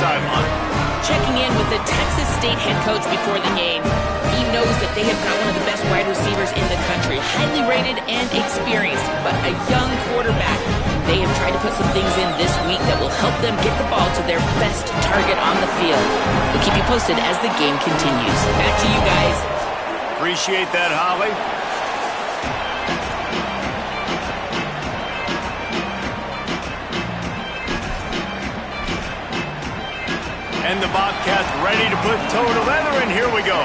sideline. Checking in with the Texas State head coach before the game. He knows that they have got one of the best wide receivers in the country, highly rated and experienced, but a young quarterback. They have tried to put some things in this week that will help them get the ball to their best target on the field. We'll keep you posted as the game continues. Back to you guys. Appreciate that, Holly. And the Bobcats ready to put toe to leather, and here we go.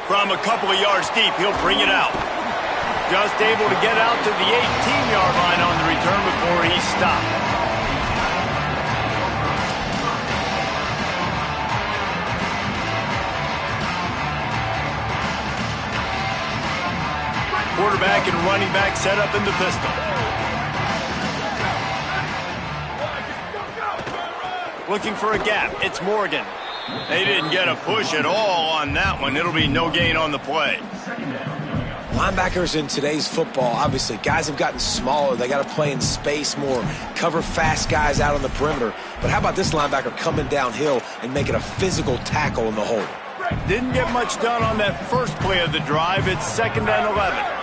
From a couple of yards deep, he'll bring it out. Just able to get out to the 18-yard line on the return before he stopped. Quarterback and running back set up in the pistol. Looking for a gap. It's Morgan. They didn't get a push at all on that one. It'll be no gain on the play. Linebackers in today's football, obviously, guys have gotten smaller. They got to play in space more, cover fast guys out on the perimeter. But how about this linebacker coming downhill and making a physical tackle in the hole? Didn't get much done on that first play of the drive. It's 2nd and 11.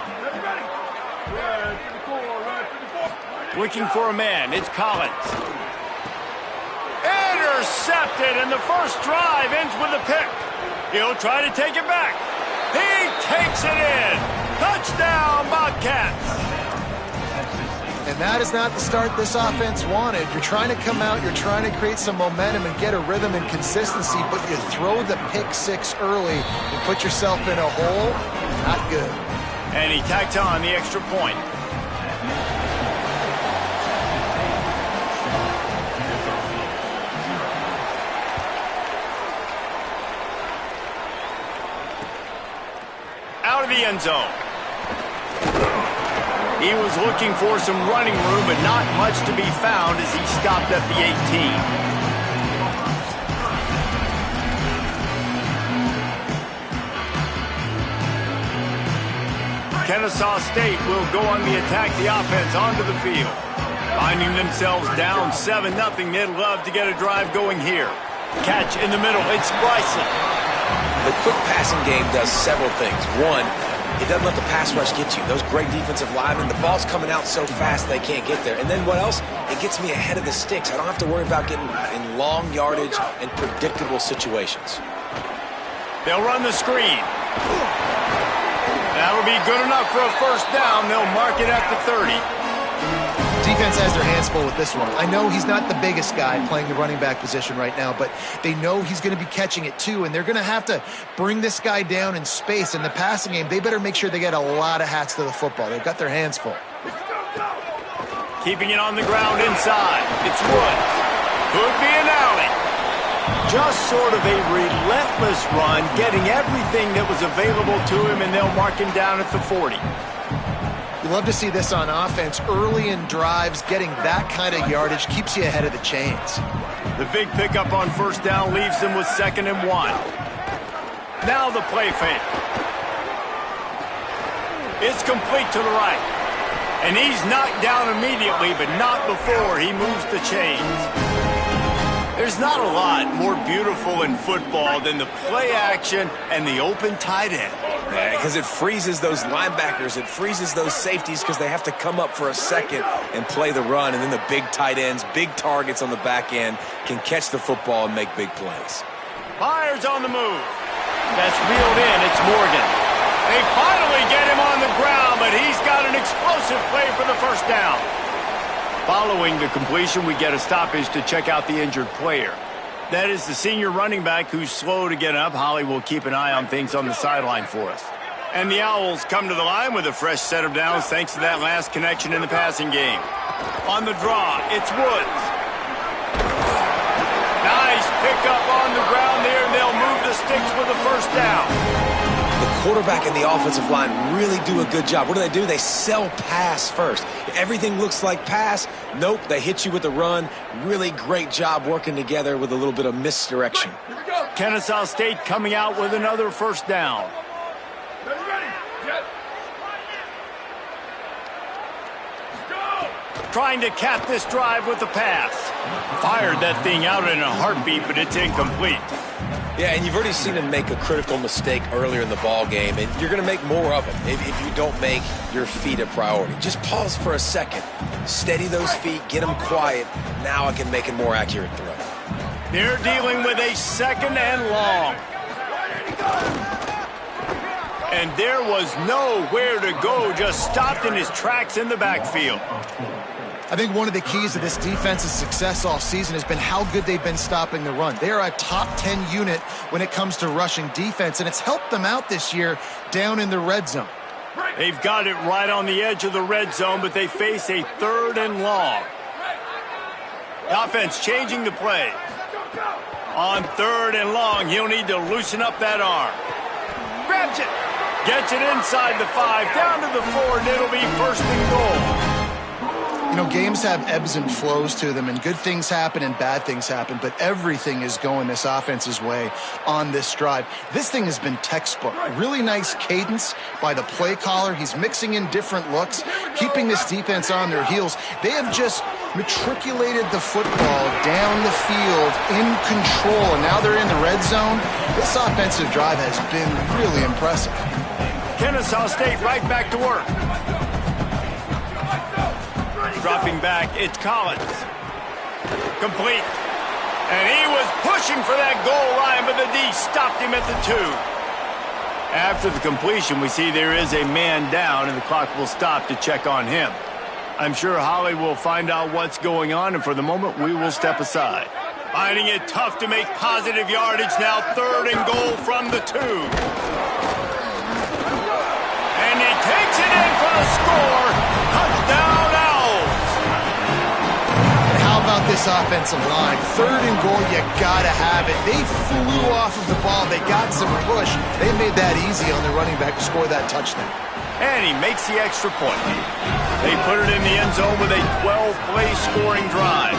Looking for a man. It's Collins. Intercepted, and the first drive ends with a pick. He'll try to take it back. He takes it in. Touchdown, Bobcats. And that is not the start this offense wanted. You're trying to come out, you're trying to create some momentum and get a rhythm and consistency, but you throw the pick six early and put yourself in a hole. Not good. And he tacked on the extra point. Out of the end zone. He was looking for some running room, but not much to be found as he stopped at the 18. Kennesaw State will go on the attack, the offense onto the field. Finding themselves down 7-0, they'd love to get a drive going here. Catch in the middle, it's Bryson. The quick passing game does several things. One, it doesn't let the pass rush get you. Those great defensive linemen, the ball's coming out so fast they can't get there. And then what else? It gets me ahead of the sticks. I don't have to worry about getting in long yardage and predictable situations. They'll run the screen. That'll be good enough for a first down. They'll mark it at the 30. Defense has their hands full with this one. I know he's not the biggest guy playing the running back position right now, but they know he's going to be catching it too, and they're going to have to bring this guy down in space. In the passing game, they better make sure they get a lot of hats to the football. They've got their hands full. Keeping it on the ground inside. It's Woods. Could be an alley. Just sort of a relentless run, getting everything that was available to him, and they'll mark him down at the 40. You love to see this on offense. Early in drives, getting that kind of yardage keeps you ahead of the chains. The big pickup on first down leaves them with 2nd and 1. Now the play fake. It's complete to the right. And he's knocked down immediately, but not before he moves the chains. There's not a lot more beautiful in football than the play action and the open tight end. Yeah, because it freezes those linebackers. It freezes those safeties because they have to come up for a second and play the run. And then the big tight ends, big targets on the back end can catch the football and make big plays. Myers on the move. That's reeled in. It's Morgan. They finally get him on the ground, but he's got an explosive play for the first down. Following the completion, we get a stoppage to check out the injured player. That is the senior running back who's slow to get up. Holly will keep an eye on things on the sideline for us. And the Owls come to the line with a fresh set of downs thanks to that last connection in the passing game. On the draw, it's Woods. Nice pickup on the ground there, and they'll move the sticks with a first down. The quarterback and the offensive line really do a good job. What do? They sell pass first. Everything looks like pass. Nope, they hit you with the run. Really great job working together with a little bit of misdirection. Kennesaw State coming out with another first down. trying to cap this drive with the pass. Fired that thing out in a heartbeat, but it's incomplete. Yeah, and you've already seen him make a critical mistake earlier in the ball game, and you're going to make more of it if you don't make your feet a priority. Just pause for a second. Steady those feet, get them quiet. Now I can make a more accurate throw. They're dealing with a 2nd and long. And there was nowhere to go, just stopped in his tracks in the backfield. I think one of the keys to this defense's success all season has been how good they've been stopping the run. They are a top 10 unit when it comes to rushing defense, and it's helped them out this year down in the red zone. They've got it right on the edge of the red zone, but they face a 3rd and long. The offense changing the play. On 3rd and long, he'll need to loosen up that arm. Grabs it. Gets it inside the 5, down to the 4, and it'll be 1st and goal. You know, games have ebbs and flows to them, and good things happen and bad things happen, but everything is going this offense's way on this drive. This thing has been textbook. Really nice cadence by the play caller. He's mixing in different looks, keeping this defense on their heels. They have just matriculated the football down the field in control, and now they're in the red zone. This offensive drive has been really impressive. Kennesaw State right back to work. Dropping back, it's Collins. Complete. And he was pushing for that goal line, but the D stopped him at the 2. After the completion, we see there is a man down, and the clock will stop to check on him. I'm sure Holly will find out what's going on, and for the moment, we will step aside. Finding it tough to make positive yardage now, 3rd and goal from the 2. And he takes it in for the score. Touchdown, Owls. And how about this offensive line? 3rd and goal, you gotta have it. They flew off of the ball. They got some push. They made that easy on the running back to score that touchdown. And he makes the extra point. They put it in the end zone with a 12-play scoring drive.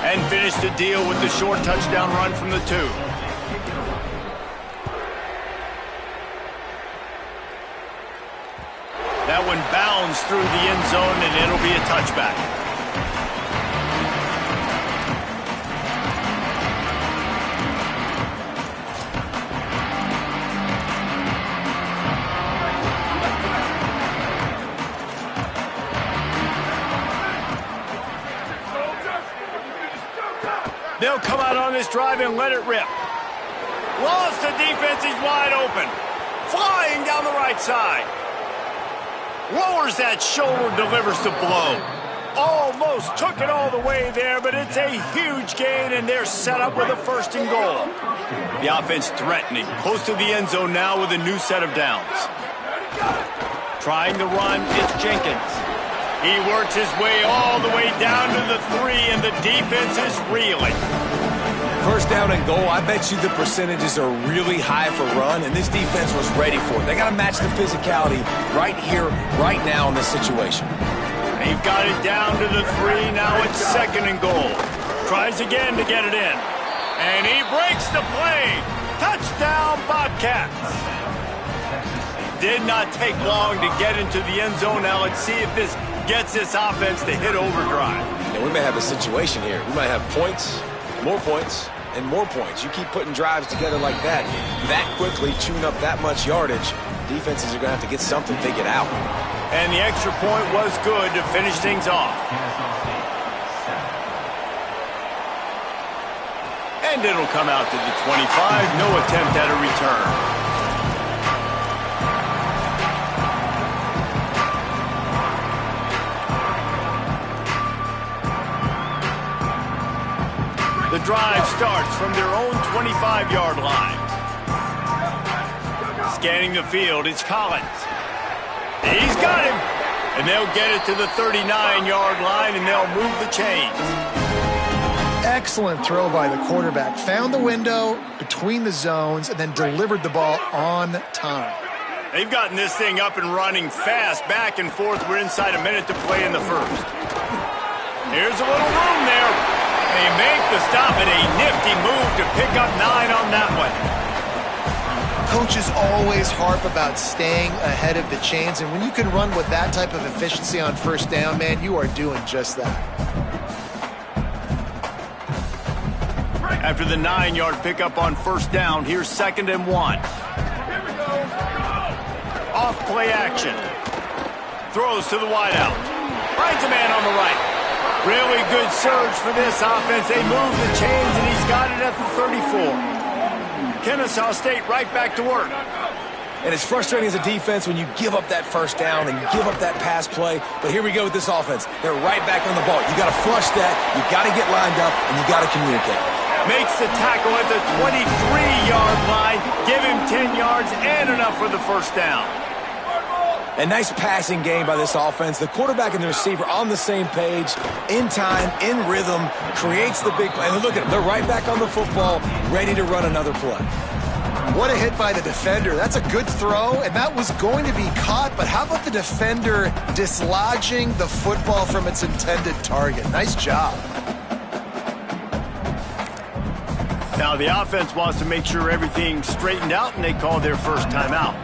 And finish the deal with the short touchdown run from the 2. That one bounds through the end zone, and it'll be a touchback. They'll come out on this drive and let it rip. Lost the defense, he's wide open. Flying down the right side. Lowers that shoulder, delivers the blow. Almost took it all the way there, but it's a huge gain, and they're set up with a 1st and goal. The offense threatening, close to the end zone now with a new set of downs. Trying to run, it's Jenkins. He works his way all the way down to the 3, and the defense is reeling. 1st down and goal, I bet you the percentages are really high for run, and this defense was ready for it. They got to match the physicality right here, right now in this situation. They've got it down to the 3. Now it's 2nd and goal. Tries again to get it in. And he breaks the play. Touchdown, Bobcats. Did not take long to get into the end zone. Now let's see if this gets this offense to hit overdrive. And we may have a situation here. We might have points, and more points. You keep putting drives together like that quickly, chewing up that much yardage, defenses are going to have to get something figured out. And the extra point was good to finish things off. And it'll come out to the 25. No attempt at a return. The drive starts from their own 25-yard line. Scanning the field, it's Collins. He's got him. And they'll get it to the 39-yard line, and they'll move the chains. Excellent throw by the quarterback. Found the window between the zones and then delivered the ball on time. They've gotten this thing up and running fast, back and forth. We're inside a minute to play in the 1st. Here's a little room there. They make the stop, and a nifty move to pick up 9 on that one. Coaches always harp about staying ahead of the chains, and when you can run with that type of efficiency on first down, man, you are doing just that. After the 9-yard pickup on first down, here's 2nd and 1. Here we go. Off play action. Throws to the wideout. Finds a man on the right. Really good surge for this offense. They move the chains, and he's got it at the 34. Kennesaw State right back to work. And it's frustrating as a defense when you give up that first down and you give up that pass play. But here we go with this offense. They're right back on the ball. You got to flush that. You got to get lined up, and you got to communicate. Makes the tackle at the 23-yard line. Give him 10 yards and enough for the first down. A nice passing game by this offense. The quarterback and the receiver on the same page, in time, in rhythm, creates the big play. And look at them. They're right back on the football, ready to run another play. What a hit by the defender. That's a good throw, and that was going to be caught, but how about the defender dislodging the football from its intended target? Nice job. Now the offense wants to make sure everything's straightened out, and they call their first timeout.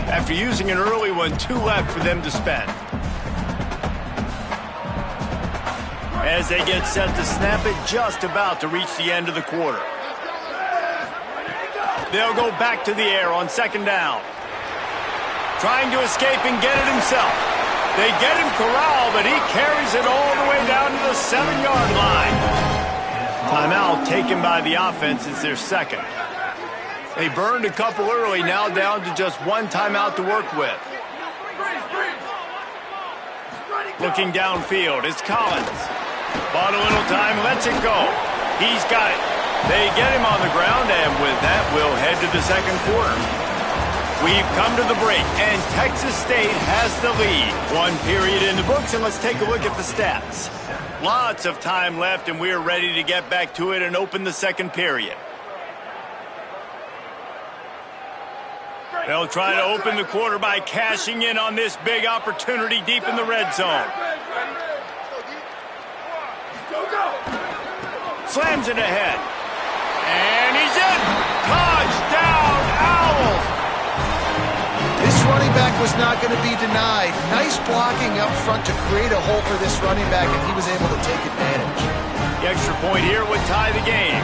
After using an early one, 2 left for them to spend. As they get set to snap it, just about to reach the end of the quarter. They'll go back to the air on 2nd down. Trying to escape and get it himself. They get him corralled, but he carries it all the way down to the 7-yard line. Timeout taken by the offense. It's their 2nd. They burned a couple early, now down to just 1 timeout to work with. Looking downfield, it's Collins. Bought a little time, lets it go. He's got it. They get him on the ground, and with that, we'll head to the 2nd quarter. We've come to the break, and Texas State has the lead. 1 period in the books, and let's take a look at the stats. Lots of time left, and we're ready to get back to it and open the 2nd period. They'll try to open the quarter by cashing in on this big opportunity deep in the red zone. Slams it ahead. And he's in. Touchdown, Owls. This running back was not going to be denied. Nice blocking up front to create a hole for this running back, and he was able to take advantage. The extra point here would tie the game.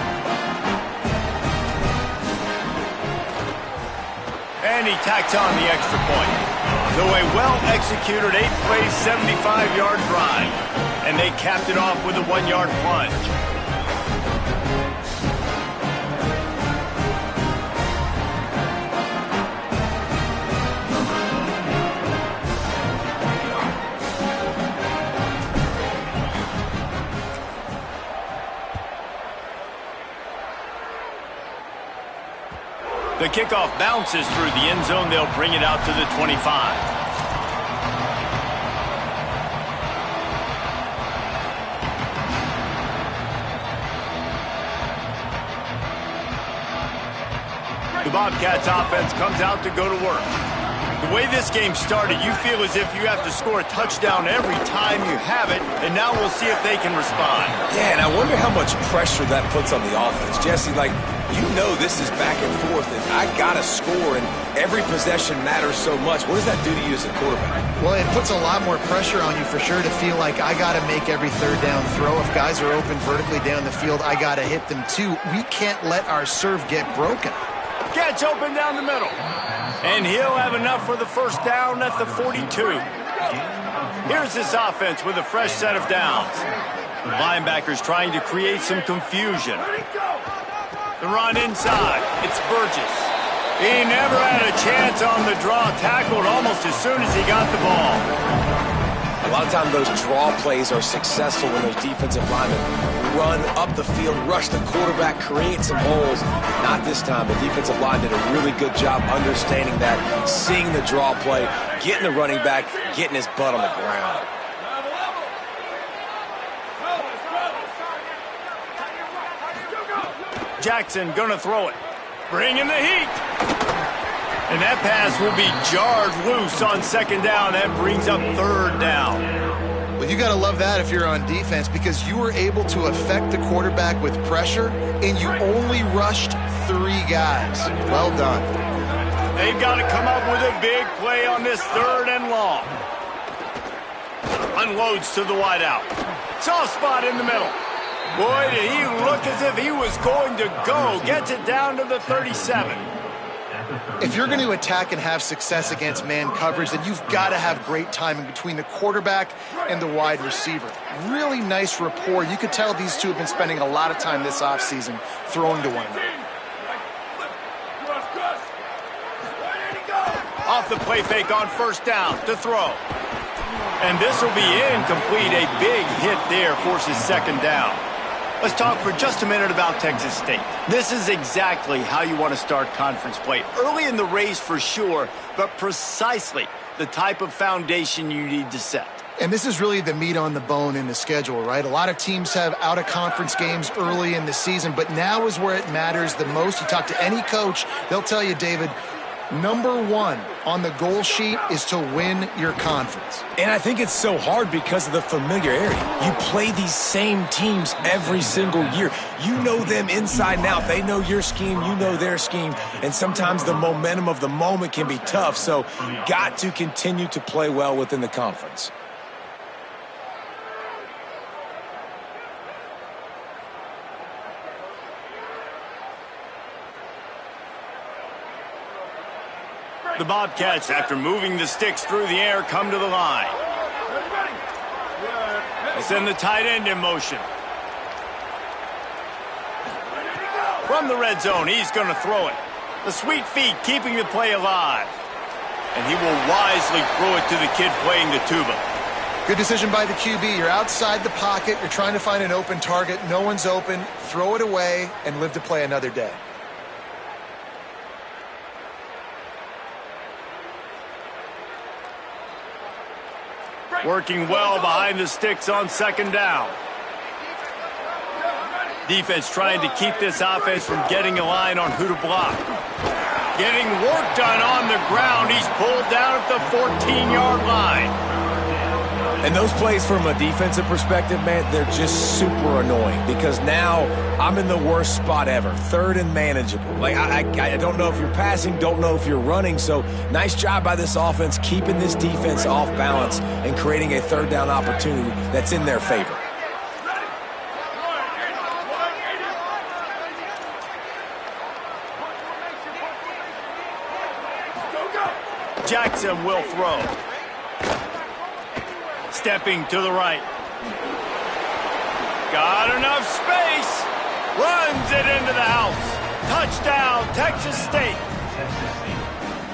And he tacks on the extra point. So a well-executed 8-play, 75-yard drive. And they capped it off with a 1-yard plunge. The kickoff bounces through the end zone. They'll bring it out to the 25. The Bobcats offense comes out to go to work. The way this game started, you feel as if you have to score a touchdown every time you have it, and now we'll see if they can respond. Yeah, and I wonder how much pressure that puts on the offense. Jesse, you know this is back and forth, and I got to score, and every possession matters so much. What does that do to you as a quarterback? Well, it puts a lot more pressure on you for sure to feel like I got to make every 3rd down throw. If guys are open vertically down the field, I got to hit them too. We can't let our serve get broken. Gets open down the middle. And he'll have enough for the first down at the 42. Here's this offense with a fresh set of downs. Linebackers trying to create some confusion. The run inside. It's Burgess. He never had a chance on the draw. Tackled almost as soon as he got the ball. A lot of times those draw plays are successful when those defensive linemen run up the field, rush the quarterback, create some holes. Not this time. The defensive line did a really good job understanding that, seeing the draw play, getting the running back, getting his butt on the ground. Jackson gonna throw it. Bringing the heat. And that pass will be jarred loose on 2nd down. That brings up 3rd down. Well, you got to love that if you're on defense, because you were able to affect the quarterback with pressure, and you only rushed 3 guys. Well done. They've got to come up with a big play on this 3rd and long. Unloads to the wideout. Soft spot in the middle. Boy, did he look as if he was going to go. Gets it down to the 37. If you're going to attack and have success against man coverage, then you've got to have great timing between the quarterback and the wide receiver. Really nice rapport. You could tell these two have been spending a lot of time this offseason throwing to one another. Off the play fake on 1st down to throw. And this will be incomplete. A big hit there forces 2nd down. Let's talk for just a minute about Texas State. This is exactly how you want to start conference play. Early in the race for sure, but precisely the type of foundation you need to set. And this is really the meat on the bone in the schedule, right? A lot of teams have out-of-conference games early in the season, but now is where it matters the most. You talk to any coach, they'll tell you, David, number 1 on the goal sheet is to win your conference. And I think it's so hard because of the familiarity. You play these same teams every single year. You know them inside and out. They know your scheme, you know their scheme, and sometimes the momentum of the moment can be tough, so got to continue to play well within the conference. The Bobcats, after moving the sticks through the air, come to the line. They send the tight end in motion. From the red zone, he's going to throw it. The sweet feet keeping the play alive. And he will wisely throw it to the kid playing the tuba. Good decision by the QB. You're outside the pocket. You're trying to find an open target. No one's open. Throw it away and live to play another day. Working well behind the sticks on 2nd down. Defense trying to keep this offense from getting a line on who to block. Getting work done on the ground. He's pulled down at the 14-yard line. And those plays from a defensive perspective, man, they're just super annoying because now I'm in the worst spot ever. 3rd and manageable. Like, I don't know if you're passing, don't know if you're running. So nice job by this offense keeping this defense off balance and creating a 3rd down opportunity that's in their favor. Jackson will throw. Stepping to the right. Got enough space. Runs it into the house. Touchdown, Texas State.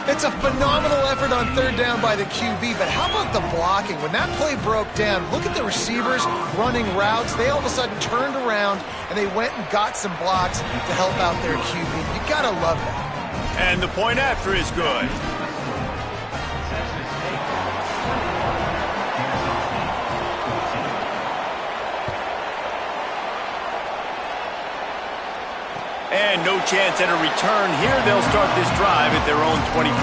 It's a phenomenal effort on 3rd down by the QB, but how about the blocking? When that play broke down, look at the receivers running routes. They all of a sudden turned around, and they went and got some blocks to help out their QB. You got to love that. And the point after is good. And no chance at a return here. They'll start this drive at their own 25.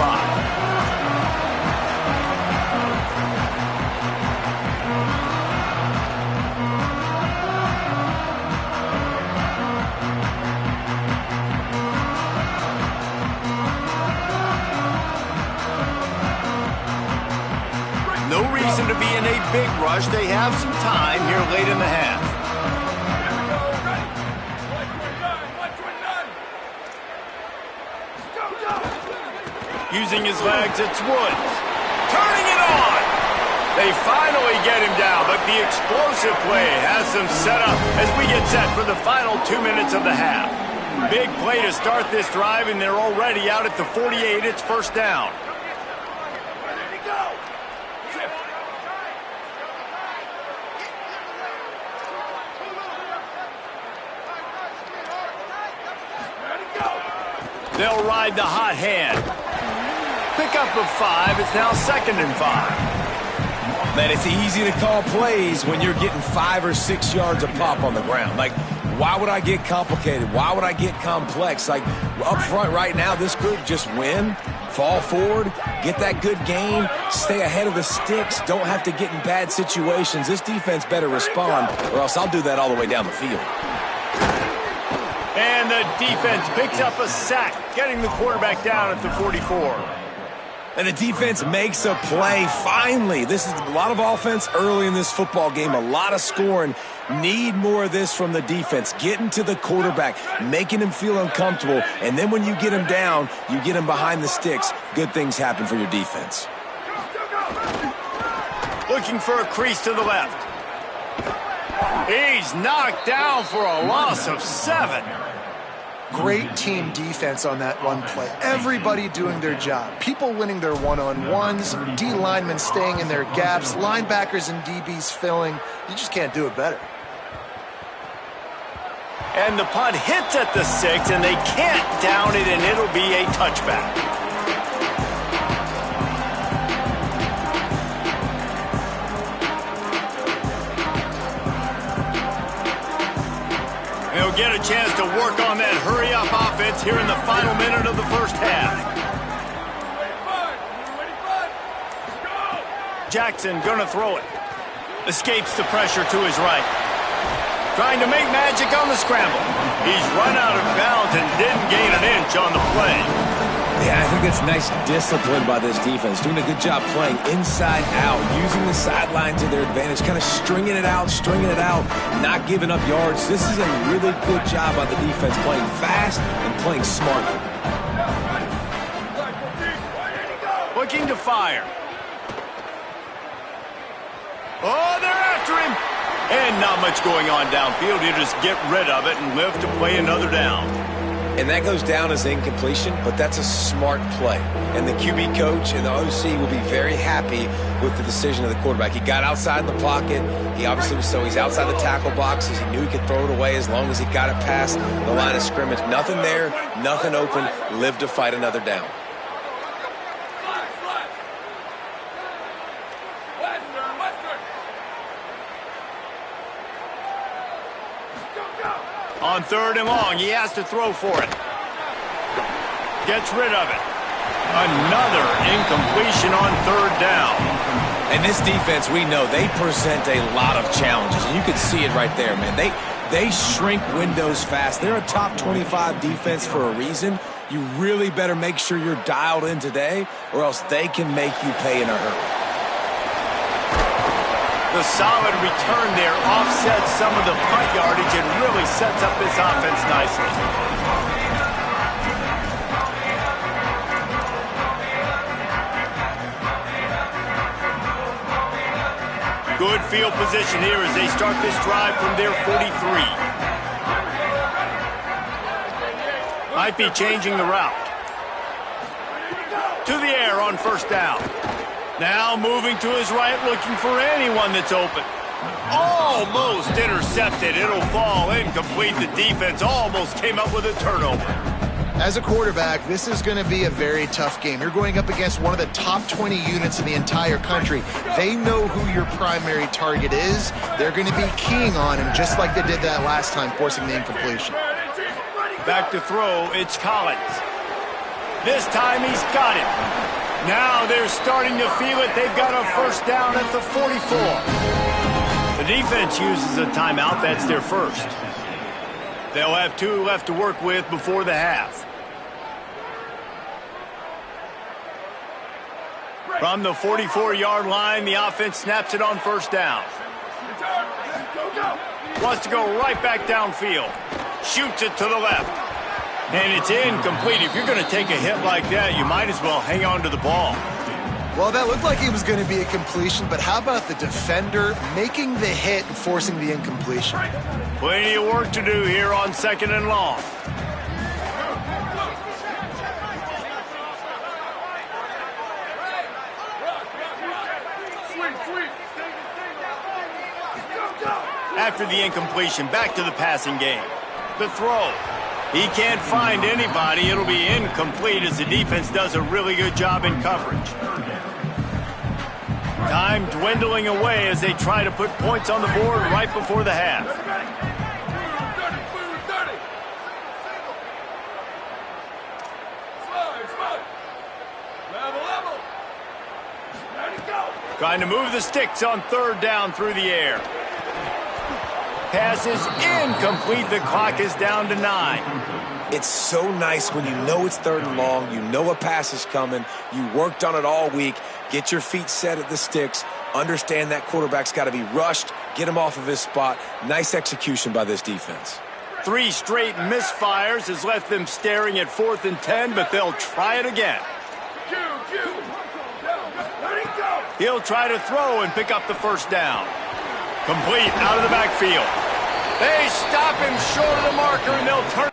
No reason to be in a big rush. They have some time here late in the half. Using his legs, it's Woods. Turning it on! They finally get him down, but the explosive play has them set up as we get set for the final 2 minutes of the half. Big play to start this drive, and they're already out at the 48. It's 1st down. They'll ride the hot hand. Pickup of 5. It's now 2nd and 5. Man, it's easy to call plays when you're getting 5 or 6 yards a pop on the ground. Like, why would I get complicated? Why would I get complex? Like, up front right now, this group just win, fall forward, get that good gain, stay ahead of the sticks, don't have to get in bad situations. This defense better respond, or else I'll do that all the way down the field. And the defense picks up a sack, getting the quarterback down at the 44. And the defense makes a play, finally. This is a lot of offense early in this football game, a lot of scoring. Need more of this from the defense. Getting to the quarterback, making him feel uncomfortable, and then when you get him down, you get him behind the sticks. Good things happen for your defense. Looking for a crease to the left. He's knocked down for a loss of 7. Great team defense on that one play. Everybody doing their job. People winning their one-on-ones, D linemen staying in their gaps, linebackers and DBs filling. You just can't do it better. And the punt hits at the 6, and they can't down it, and it'll be a touchback. They'll get a chance to work on that hurry-up offense here in the final minute of the first half. Jackson gonna throw it. Escapes the pressure to his right. Trying to make magic on the scramble. He's run out of bounds and didn't gain an inch on the play. Yeah, I think that's nice discipline by this defense. Doing a good job playing inside out, using the sideline to their advantage, kind of stringing it out, not giving up yards. This is a really good job by the defense, playing fast and playing smartly. Looking to fire. Oh, they're after him. And not much going on downfield. You just get rid of it and live to play another down. And that goes down as incompletion, but that's a smart play. And the QB coach and the OC will be very happy with the decision of the quarterback. He got outside the pocket. He obviously was he's outside the tackle boxes. He knew he could throw it away as long as he got it past the line of scrimmage. Nothing there, nothing open. Live to fight another down. On 3rd and long, he has to throw for it. Gets rid of it. Another incompletion on 3rd down. And this defense, we know, they present a lot of challenges. And you can see it right there, man. They shrink windows fast. They're a top 25 defense for a reason. You really better make sure you're dialed in today, or else they can make you pay in a hurry. The solid return there offsets some of the punt yardage and really sets up this offense nicely. Good field position here as they start this drive from their 43. Might be changing the route. To the air on 1st down. Now moving to his right, looking for anyone that's open. Almost intercepted. It'll fall incomplete. The defense almost came up with a turnover. As a quarterback, this is going to be a very tough game. You're going up against one of the top 20 units in the entire country. They know who your primary target is. They're going to be keying on him, just like they did that last time, forcing the incompletion. Back to throw, it's Collins. This time he's got it. Now they're starting to feel it. They've got a 1st down at the 44. The defense uses a timeout. That's their first. They'll have 2 left to work with before the half. From the 44-yard line, the offense snaps it on 1st down. Wants to go right back downfield. Shoots it to the left. And it's incomplete. If you're going to take a hit like that, you might as well hang on to the ball. Well, that looked like it was going to be a completion, but how about the defender making the hit and forcing the incompletion? Plenty of work to do here on 2nd and long. After the incompletion, back to the passing game. The throw. He can't find anybody. It'll be incomplete as the defense does a really good job in coverage. Time dwindling away as they try to put points on the board right before the half. Trying to move the sticks on 3rd down through the air. Pass is incomplete. The clock is down to 9. It's so nice when you know it's 3rd and long, you know a pass is coming, you worked on it all week, get your feet set at the sticks, understand that quarterback's got to be rushed, get him off of his spot. Nice execution by this defense. 3 straight misfires has left them staring at 4th and 10, but they'll try it again. He'll try to throw and pick up the first down. Complete out of the backfield. They stop him short of the marker, and they'll turn.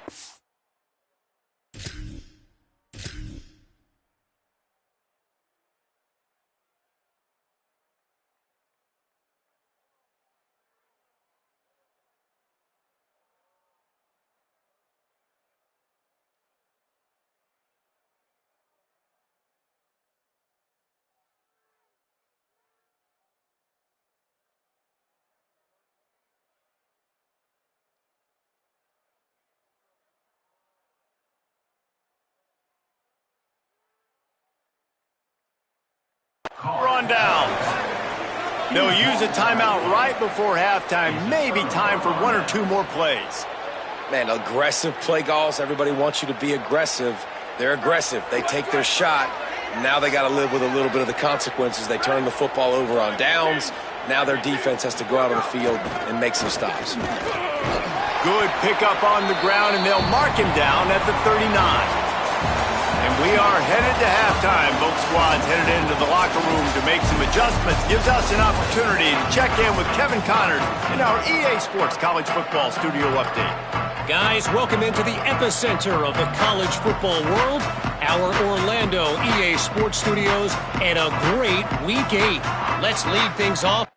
On downs. They'll use a timeout right before halftime. Maybe time for 1 or 2 more plays. Man, aggressive play calls. Everybody wants you to be aggressive. They're aggressive. They take their shot. Now they got to live with a little bit of the consequences. They turn the football over on downs. Now their defense has to go out on the field and make some stops. Good pickup on the ground, and they'll mark him down at the 39. And we are headed to halftime. Both squads headed into the locker room to make some adjustments. Gives us an opportunity to check in with Kevin Connors in our EA Sports College Football Studio Update. Guys, welcome into the epicenter of the college football world, our Orlando EA Sports Studios, and a great Week 8. Let's lead things off.